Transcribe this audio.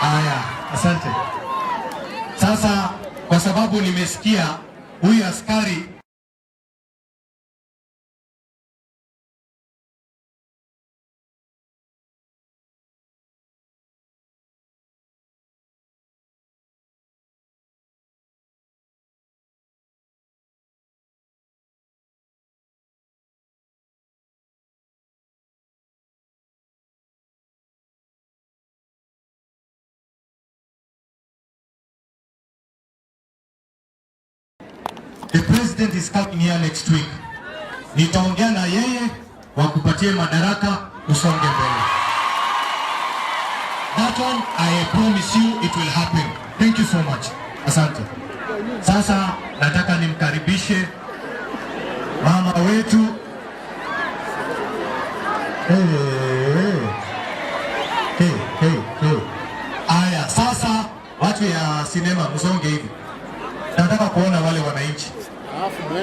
Haya, asante. Sasa kwa sababu nimesikia huyu askari the president is coming here next week. Nitaongea na yeye wakupatie madaraka usonge mbele. That one I promise you it will happen. Thank you so much. Asante. Sasa nataka nimkaribishe mama wetu. Aya, sasa watu ya sinema msonge hivi. Nataka kuona